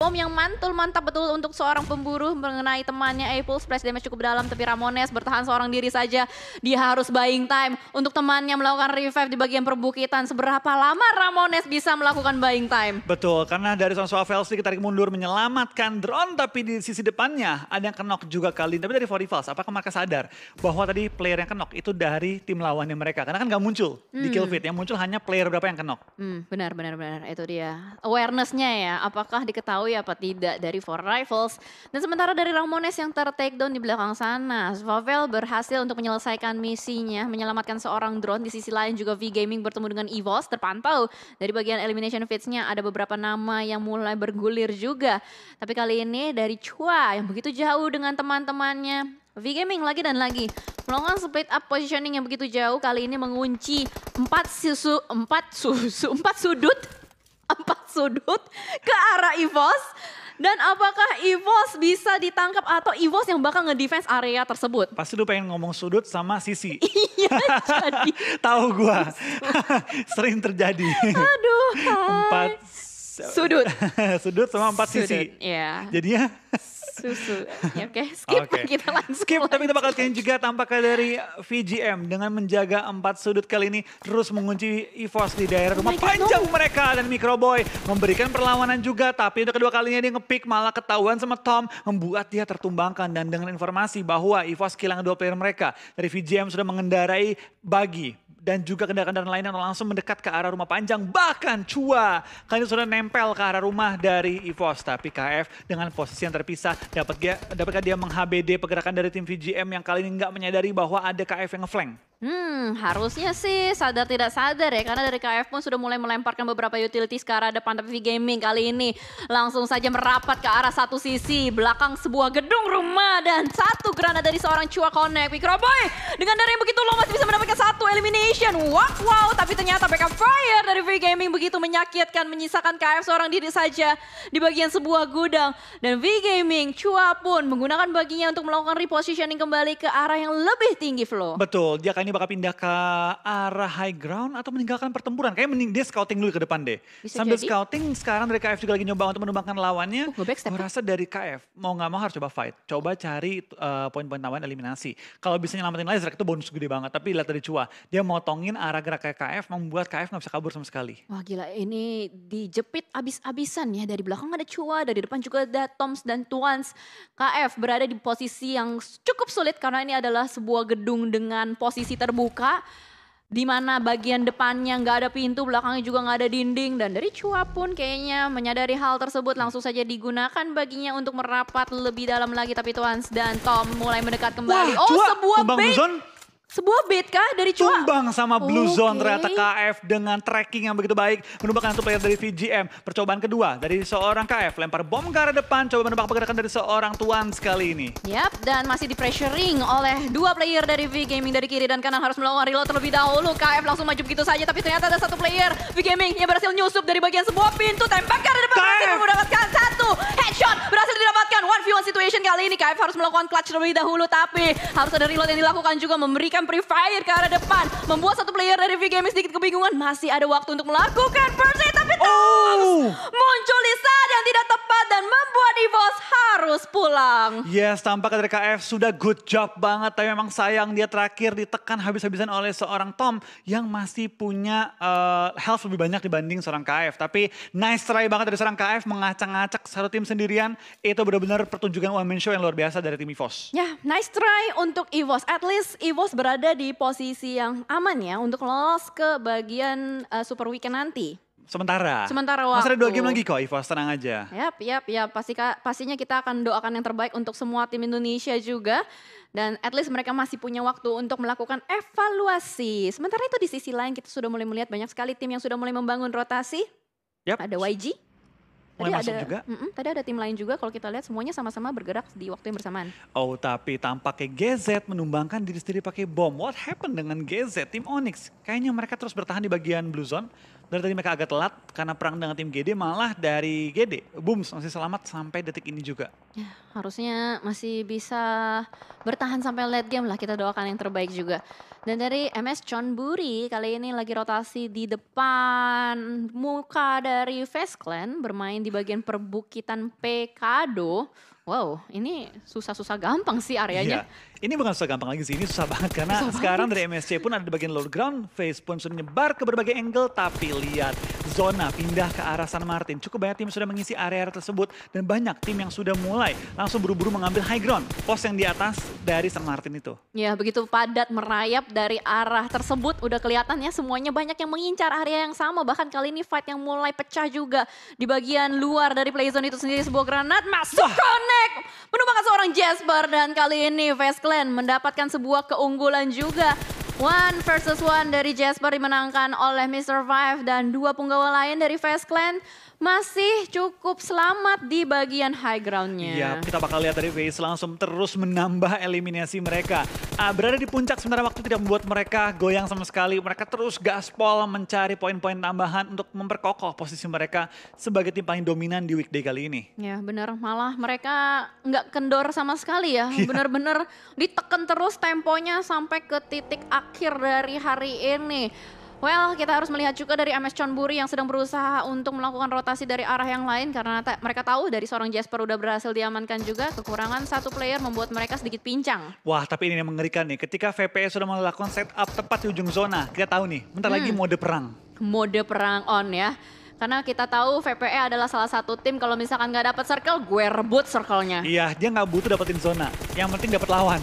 Bom yang mantul mantap betul untuk seorang pemburu mengenai temannya Apple. Splash damage cukup dalam tapi Ramones bertahan seorang diri saja. Dia harus buying time untuk temannya melakukan revive di bagian perbukitan. Seberapa lama Ramones bisa melakukan buying time? Betul, karena dari seorang Swavelsi ditarik mundur menyelamatkan drone, tapi di sisi depannya ada yang kenok juga kali ini. Tapi dari Forivals, apakah mereka sadar bahwa tadi player yang kenok itu dari tim lawannya mereka? Karena kan nggak muncul di kill feed, yang muncul hanya player berapa yang kenok. Benar, itu dia. Awareness-nya ya, apakah diketahui apa tidak dari For Rifles. Dan sementara dari Ramones yang ter-takedown di belakang sana, Swavel berhasil untuk menyelesaikan misinya, menyelamatkan seorang drone. Di sisi lain juga V-Gaming bertemu dengan EVOS, terpantau dari bagian elimination feeds-nya ada beberapa nama yang mulai bergulir juga. Tapi kali ini dari Chua yang begitu jauh dengan teman-temannya. V-Gaming lagi dan lagi melakukan split up positioning yang begitu jauh, kali ini mengunci 4 sudut ke arah EVOS. Dan apakah EVOS bisa ditangkap atau EVOS yang bakal ngedefense area tersebut? Pasti lu pengen ngomong sudut sama sisi. Iya, jadi. Tahu gua. Sering terjadi. Aduh, Empat sudut. Sudut sama 4 sisi. Iya. Jadinya Susu. Ya, oke, skip. Kita langsung skip, tapi kita bakal lihat juga tampaknya dari VGM dengan menjaga 4 sudut kali ini terus mengunci EVOS di daerah rumah panjang mereka, dan Microboy memberikan perlawanan juga, tapi untuk kedua kalinya dia nge-pick malah ketahuan sama Tom, membuat dia tertumbangkan. Dan dengan informasi bahwa EVOS kehilangan 2 player mereka, dari VGM sudah mengendarai buggy dan juga kendaraan lainnya langsung mendekat ke arah rumah panjang. Bahkan Chua kali ini sudah nempel ke arah rumah dari EVOS. Tapi KF dengan posisi yang terpisah, dapatkah dia meng-HBD pergerakan dari tim VGM yang kali ini nggak menyadari bahwa ada KF yang nge-flank? Harusnya sih sadar tidak sadar ya, karena dari KF pun sudah mulai melemparkan beberapa utilities ke arah depan, tapi V-Gaming kali ini langsung saja merapat ke arah satu sisi belakang sebuah gedung rumah, dan satu granat dari seorang Chua Connect. Microboy dengan dari yang begitu low masih bisa mendapatkan satu elimination. Wow, tapi ternyata backup fire dari V-Gaming begitu menyakitkan, menyisakan KF seorang diri saja di bagian sebuah gudang. Dan V-Gaming, Chua pun menggunakan baginya untuk melakukan repositioning kembali ke arah yang lebih tinggi, Flo. Betul, dia kali ini bakal pindah ke arah high ground atau meninggalkan pertempuran. Kayaknya mending dia scouting dulu ke depan deh. Bisa Sambil jadi. scouting, sekarang dari KF juga lagi nyoba untuk menumbangkan lawannya. Gue rasa dari KF mau nggak mau harus coba fight. Coba cari poin-poin tambahan eliminasi. Kalau bisa nyelamatin Lazarek itu bonus gede banget. Tapi lihat dari Chua, dia motongin arah gerak kayak KF, membuat KF nggak bisa kabur sama sekali. Wah gila, ini dijepit abis-abisan ya. Dari belakang ada Chua, dari depan juga ada Toms dan Twans. KF berada di posisi yang cukup sulit karena ini adalah sebuah gedung dengan posisi terbuka, di mana bagian depannya nggak ada pintu, belakangnya juga nggak ada dinding. Dan dari Chua pun kayaknya menyadari hal tersebut, langsung saja digunakan baginya untuk merapat lebih dalam lagi. Tapi Twans dan Tom mulai mendekat kembali. Wah, Chua, sebuah bait. Sebuah bait kah dari Chua? Tumbang sama Blue Zone ternyata KF dengan tracking yang begitu baik. Menumbangkan satu player dari VGM. Percobaan kedua dari seorang KF. Lempar bom ke arah depan. Coba menumbang pergerakan dari seorang Tuan sekali ini. Yap, dan masih di pressuring oleh 2 player dari V-Gaming dari kiri dan kanan. Harus melakukan reload terlebih dahulu. KF langsung maju begitu saja. Tapi ternyata ada satu player V-Gaming yang berhasil nyusup dari bagian sebuah pintu. Tembak ke arah depan. Berhasil mendapatkan satu headshot. Berhasil didapatkan 1v1 situation kali ini. KF harus melakukan clutch terlebih dahulu. Tapi harus ada reload yang dilakukan juga. Memberikan pre-fire ke arah depan, membuat satu player dari V-Gaming sedikit kebingungan. Masih ada waktu untuk melakukan first aid, tapi muncul di saat yang tidak tepat dan membuat EVOS harus pulang. Yes, tampaknya dari KF sudah good job banget, tapi memang sayang dia terakhir ditekan habis-habisan oleh seorang Tom yang masih punya health lebih banyak dibanding seorang KF. Tapi nice try banget dari seorang KF mengacak-ngacak satu tim sendirian. Itu benar-benar pertunjukan one man show yang luar biasa dari tim EVOS. Ya, nice try untuk EVOS. At least EVOS berada di posisi yang aman ya untuk lolos ke bagian Super Weekend nanti. Sementara waktu. Masih ada 2 game lagi kok, EVOS, tenang aja. Yap. Pastinya kita akan doakan yang terbaik untuk semua tim Indonesia juga. Dan at least mereka masih punya waktu untuk melakukan evaluasi. Sementara itu di sisi lain kita sudah mulai melihat banyak sekali tim yang sudah mulai membangun rotasi. Ada YG. Tadi ada tim lain juga, kalau kita lihat semuanya sama-sama bergerak di waktu yang bersamaan. Oh, tapi tampaknya GZ menumbangkan diri sendiri pakai bom. What happened dengan GZ, tim Onyx? Kayaknya mereka terus bertahan di bagian Blue Zone. dari tadi mereka agak telat karena perang dengan tim GD, malah dari GD, Booms masih selamat sampai detik ini juga. Ya, harusnya masih bisa bertahan sampai late game lah, kita doakan yang terbaik juga. Dan dari MS Chonburi kali ini lagi rotasi di depan muka dari Face Clan, bermain di bagian perbukitan Pekado. Wow, ini susah-susah gampang sih areanya. Iya, ini bukan susah gampang lagi sih, ini susah banget karena Susah sekarang banget. dari MSC pun ada di bagian low ground, Face pun sudah nyebar ke berbagai angle, tapi lihat zona pindah ke arah San Martin. Cukup banyak tim sudah mengisi area tersebut dan banyak tim yang sudah mulai langsung buru-buru mengambil high ground, pos yang di atas dari San Martin itu. Ya, begitu padat merayap dari arah tersebut, udah kelihatan ya semuanya banyak yang mengincar area yang sama. Bahkan kali ini fight yang mulai pecah juga di bagian luar dari playzone itu sendiri. Sebuah granat masuk connect, menumbangkan seorang Jasper, dan kali ini Face Clan mendapatkan sebuah keunggulan juga. 1 versus 1 dari Jasper dimenangkan oleh Mr. Five, dan dua punggawa lain dari Face Clan masih cukup selamat di bagian high groundnya. Iya, kita bakal lihat dari Face langsung terus menambah eliminasi mereka. Berada di puncak sementara waktu tidak membuat mereka goyang sama sekali. Mereka terus gaspol mencari poin-poin tambahan untuk memperkokoh posisi mereka sebagai tim paling dominan di weekday kali ini. Ya benar, malah mereka nggak kendor sama sekali ya. Iya. Bener-bener ditekan terus temponya sampai ke titik akhir dari hari ini. Well, kita harus melihat juga dari MS Chonburi yang sedang berusaha untuk melakukan rotasi dari arah yang lain karena mereka tahu dari seorang Jasper udah berhasil diamankan juga. Kekurangan satu player membuat mereka sedikit pincang. Wah, tapi ini yang mengerikan nih. Ketika VPE sudah melakukan setup tepat di ujung zona, kita tahu nih, bentar lagi mode perang. Mode perang on ya. Karena kita tahu VPE adalah salah satu tim kalau misalkan nggak dapat circle, gue rebut circle-nya. Iya, dia nggak butuh dapetin zona. Yang penting dapat lawan.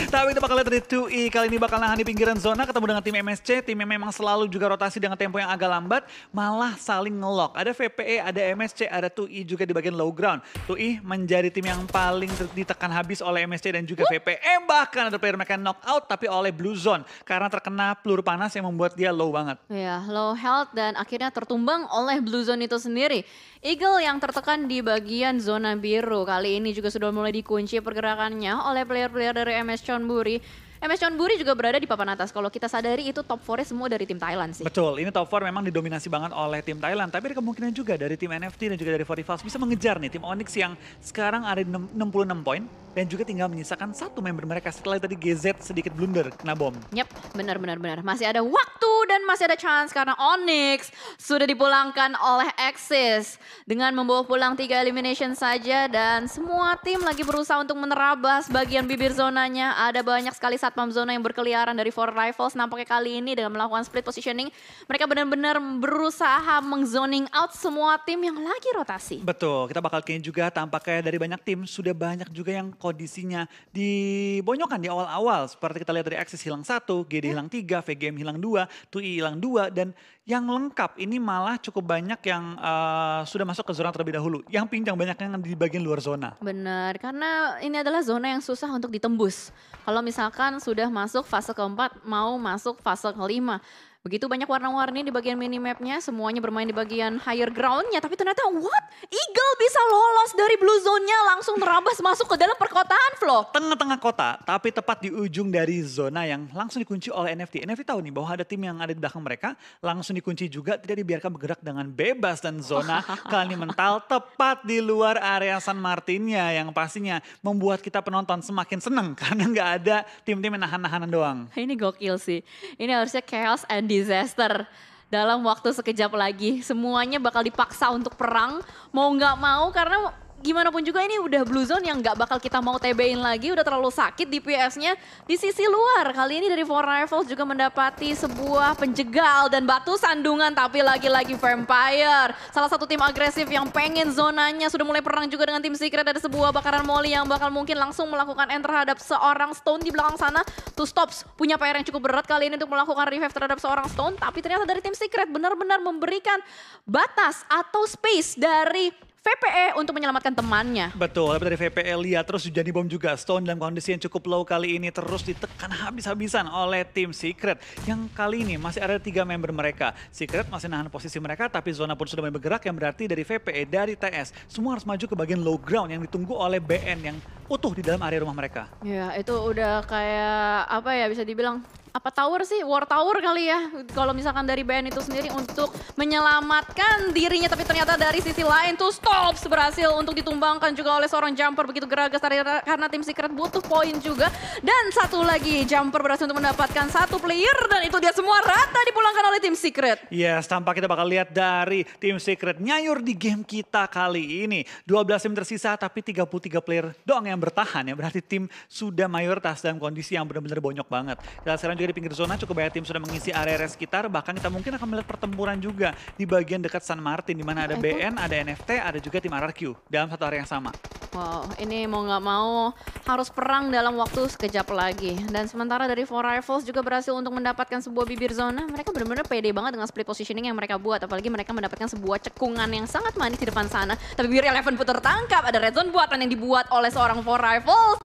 Tapi kita bakal lihat dari 2E kali ini bakal nahan di pinggiran zona ketemu dengan tim MSC. Tim yang memang selalu juga rotasi dengan tempo yang agak lambat. Malah saling ngelock. Ada VPE, ada MSC, ada 2E juga di bagian low ground. 2E menjadi tim yang paling ditekan habis oleh MSC dan juga VPE. Bahkan ada player mereka knock out tapi oleh Blue Zone. Karena terkena peluru panas yang membuat dia low banget. Ya, low health dan akhirnya tertumbang oleh Blue Zone itu sendiri. Eagle yang tertekan di bagian zona biru kali ini juga sudah mulai dikunci pergerakannya oleh player-player dari MS Chonburi. MS Chonburi juga berada di papan atas. Kalau kita sadari itu top 4-nya semua dari tim Thailand sih. Betul, ini top 4 memang didominasi banget oleh tim Thailand. Tapi ada kemungkinan juga dari tim NFT dan juga dari 45 bisa mengejar nih tim Onyx yang sekarang ada di 66 poin. Dan juga tinggal menyisakan satu member mereka setelah tadi GZ sedikit blunder kena bom. Yap, benar. Masih ada waktu dan masih ada chance karena Onyx sudah dipulangkan oleh Axis. Dengan membawa pulang 3 elimination saja dan semua tim lagi berusaha untuk menerabas bagian bibir zonanya. Ada banyak sekali satpam zona yang berkeliaran dari Four Rifles. Nampaknya kali ini dengan melakukan split positioning, mereka benar-benar berusaha mengzoning out semua tim yang lagi rotasi. Betul, kita bakal kayaknya juga tampaknya dari banyak tim sudah banyak juga yang kondisinya dibonyokkan di awal-awal. Seperti kita lihat dari Axis hilang 1, GD hilang 3, VGM hilang 2, 2E hilang 2, dan yang lengkap ini malah cukup banyak yang sudah masuk ke zona terlebih dahulu. Yang pincang banyak yang di bagian luar zona. Benar, karena ini adalah zona yang susah untuk ditembus. Kalau misalkan sudah masuk fase keempat, mau masuk fase kelima. Begitu banyak warna-warni di bagian minimapnya, semuanya bermain di bagian higher groundnya. Tapi ternyata what? Eagle bisa lolos dari blue zone-nya langsung terabas masuk ke dalam perkotaan, Flo. Tengah-tengah kota, tapi tepat di ujung dari zona yang langsung dikunci oleh NFT. NFT tahu nih bahwa ada tim yang ada di belakang mereka, langsung dikunci juga, tidak dibiarkan bergerak dengan bebas. Dan zona kali ini mental tepat di luar area San Martinnya yang pastinya membuat kita penonton semakin seneng karena nggak ada tim-tim yang nahan-nahanan doang. Ini gokil sih. Ini harusnya chaos and disaster. Dalam waktu sekejap lagi, semuanya bakal dipaksa untuk perang. Mau nggak mau karena gimana pun juga ini udah blue zone yang nggak bakal kita mau TB-in lagi. Udah terlalu sakit DPS-nya. Di sisi luar, kali ini dari Four Rifles juga mendapati sebuah penjegal dan batu sandungan. Tapi lagi-lagi Vampire. Salah satu tim agresif yang pengen zonanya. Sudah mulai perang juga dengan tim Secret. Ada sebuah bakaran molly yang bakal mungkin langsung melakukan end terhadap seorang Stone di belakang sana. Two Stops punya PR yang cukup berat kali ini untuk melakukan revive terhadap seorang Stone. Tapi ternyata dari tim Secret benar-benar memberikan batas atau space dari VPE untuk menyelamatkan temannya. Betul, tapi dari VPE lihat terus jadi bom juga. Stone dalam kondisi yang cukup low kali ini terus ditekan habis-habisan oleh tim Secret. Yang kali ini masih ada 3 member mereka. Secret masih nahan posisi mereka tapi zona pun sudah mulai bergerak yang berarti dari VPE, dari TS. Semua harus maju ke bagian low ground yang ditunggu oleh BN yang utuh di dalam area rumah mereka. Ya itu udah kayak apa ya bisa dibilang apa tower sih? War tower kali ya. Kalau misalkan dari BN itu sendiri untuk menyelamatkan dirinya. Tapi ternyata dari sisi lain tuh Stops berhasil untuk ditumbangkan juga oleh seorang Jumper. Begitu geragas karena tim Secret butuh poin juga. Dan satu lagi Jumper berhasil untuk mendapatkan satu player. Dan itu dia semua rata dipulangkan oleh tim Secret. Yes, tampak kita bakal lihat dari tim Secret nyayur di game kita kali ini. 12 tim tersisa tapi 33 player doang yang bertahan ya. Berarti tim sudah mayoritas dalam kondisi yang benar-benar bonyok banget. Kita sekarang juga di pinggir zona cukup banyak tim sudah mengisi area sekitar. Bahkan kita mungkin akan melihat pertempuran juga di bagian dekat San Martin. Di mana ada BN, ada NFT, ada juga tim RRQ dalam satu area yang sama. Wow, ini mau nggak mau harus perang dalam waktu sekejap lagi. Dan sementara dari Four Rivals juga berhasil untuk mendapatkan sebuah bibir zona. Mereka benar-benar pede banget dengan split positioning yang mereka buat. Apalagi mereka mendapatkan sebuah cekungan yang sangat manis di depan sana. Tapi Beer Eleven pun tertangkap. Ada red zone buatan yang dibuat oleh seorang Four Rivals.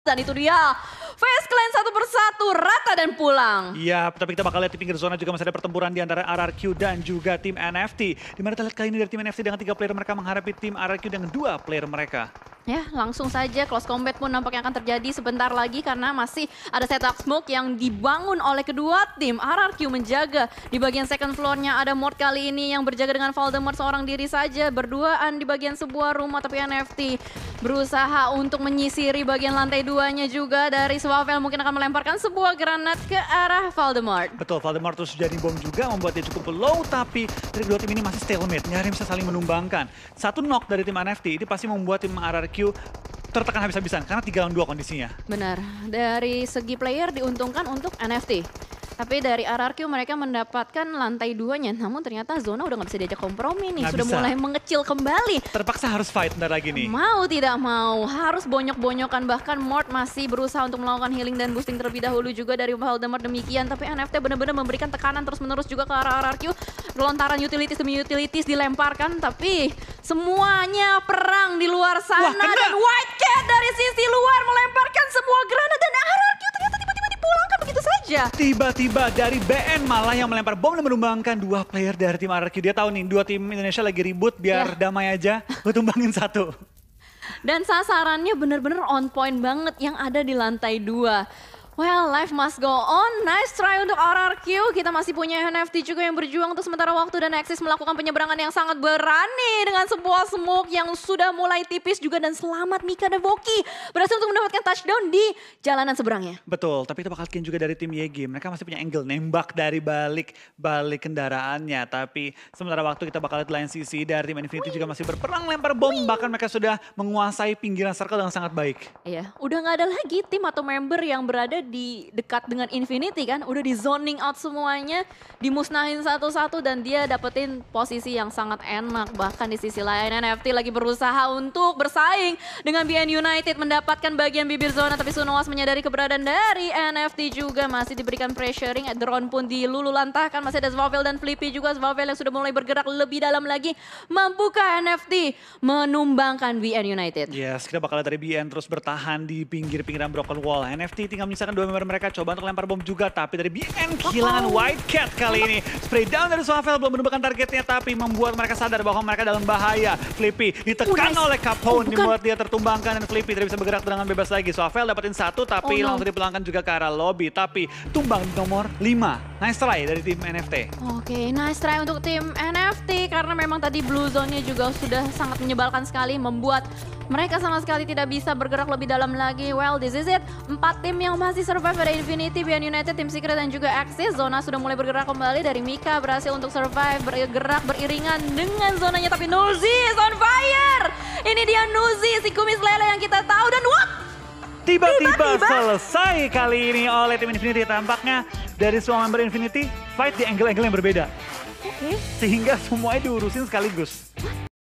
Dan itu dia, Face Clan satu persatu rata dan pulang. Iya, tapi kita bakal lihat di pinggir zona juga masih ada pertempuran di antara RRQ dan juga tim NFT. Dimana kita lihat kali ini dari tim NFT dengan 3 player mereka menghadapi tim RRQ dengan 2 player mereka. Ya, langsung saja close combat pun nampaknya akan terjadi sebentar lagi karena masih ada setup smoke yang dibangun oleh kedua tim. RRQ menjaga di bagian second floor-nya ada Mort kali ini yang berjaga dengan Voldemort seorang diri saja. Berduaan di bagian sebuah rumah tapi NFT berusaha untuk menyisiri bagian lantai 2-nya juga dari Swavel mungkin akan melemparkan sebuah granat ke arah Voldemort. Betul, Voldemort terus jadi bom juga membuat dia cukup low tapi dari kedua tim ini masih stalemate. Nyari bisa saling menumbangkan. Satu knock dari tim NFT ini pasti membuat tim RRQ tertekan habis-habisan karena 3 lawan 2 kondisinya. Benar, dari segi player diuntungkan untuk NFT. Tapi dari RRQ mereka mendapatkan lantai 2-nya, namun ternyata zona udah nggak bisa diajak kompromi nih, sudah mulai mengecil kembali. Terpaksa harus fight bentar lagi nih. Mau tidak mau, harus bonyok-bonyokan, bahkan Mort masih berusaha untuk melakukan healing dan boosting terlebih dahulu juga dari Voldemort demikian. Tapi NFT benar-benar memberikan tekanan terus-menerus juga ke arah RRQ. Lontaran utilities demi utilities dilemparkan, tapi semuanya perang di luar sana. Dan White Cat dari sisi luar melemparkan semua granat dan RRQ ternyata tiba-tiba dipulangkan begitu saja. Tiba-tiba dari BN malah yang melempar bom dan menumbangkan 2 player dari tim RRQ. Dia tahu nih 2 tim Indonesia lagi ribut biar damai aja, gue tumbangin 1. Dan sasarannya benar-benar on point banget yang ada di lantai 2. Well, life must go on. Nice try untuk RRQ. Kita masih punya NFT juga yang berjuang untuk sementara waktu dan Axis melakukan penyeberangan yang sangat berani dengan sebuah smoke yang sudah mulai tipis juga dan selamat Mika dan Voki berhasil untuk mendapatkan touchdown di jalanan seberangnya. Betul, tapi kita bakal lihat juga dari tim YG. Mereka masih punya angle nembak dari balik kendaraannya. Tapi sementara waktu kita bakal lihat lain sisi dari tim Infinity juga masih berperang lempar bom. Bahkan mereka sudah menguasai pinggiran circle dengan sangat baik. Iya, udah nggak ada lagi tim atau member yang berada di dekat dengan Infinity kan, udah di zoning out semuanya, dimusnahin satu-satu dan dia dapetin posisi yang sangat enak. Bahkan di sisi lain NFT lagi berusaha untuk bersaing dengan BN United mendapatkan bagian bibir zona, tapi Sunoas menyadari keberadaan dari NFT juga masih diberikan pressuring, drone pun dilululantahkan, masih ada Swavel dan Flippy juga. Swavel yang sudah mulai bergerak lebih dalam lagi, mampukah NFT menumbangkan BN United? Yes, kita bakal lihat dari BN terus bertahan di pinggir-pinggiran broken wall. NFT tinggal menyisakan 2 member mereka coba untuk lempar bom juga, tapi dari BN kehilangan White Cat kali ini. Spray down dari Swavel belum menemukan targetnya, tapi membuat mereka sadar bahwa mereka dalam bahaya. Flippy ditekan oleh Capone, membuat dia tertumbangkan dan Flippy tidak bisa bergerak dengan bebas lagi. Swavel dapetin 1, tapi langsung dipulangkan juga ke arah lobby, tapi tumbang nomor 5. Nice try dari tim NFT. Oke, nice try untuk tim NFT karena memang tadi blue zone-nya juga sudah sangat menyebalkan sekali, membuat mereka sama sekali tidak bisa bergerak lebih dalam lagi. Well, this is it. 4 tim yang masih survive ada Infinity, BN United, Team Secret dan juga Axis. Zona sudah mulai bergerak kembali dari Mika berhasil untuk survive, bergerak beriringan dengan zonanya, tapi Nuzi is on fire. Ini dia Nuzi, si kumis lele yang kita tahu dan Tiba-tiba selesai kali ini oleh tim Infinity. Tampaknya dari semua member Infinity fight di angle-angle yang berbeda. Sehingga semuanya diurusin sekaligus.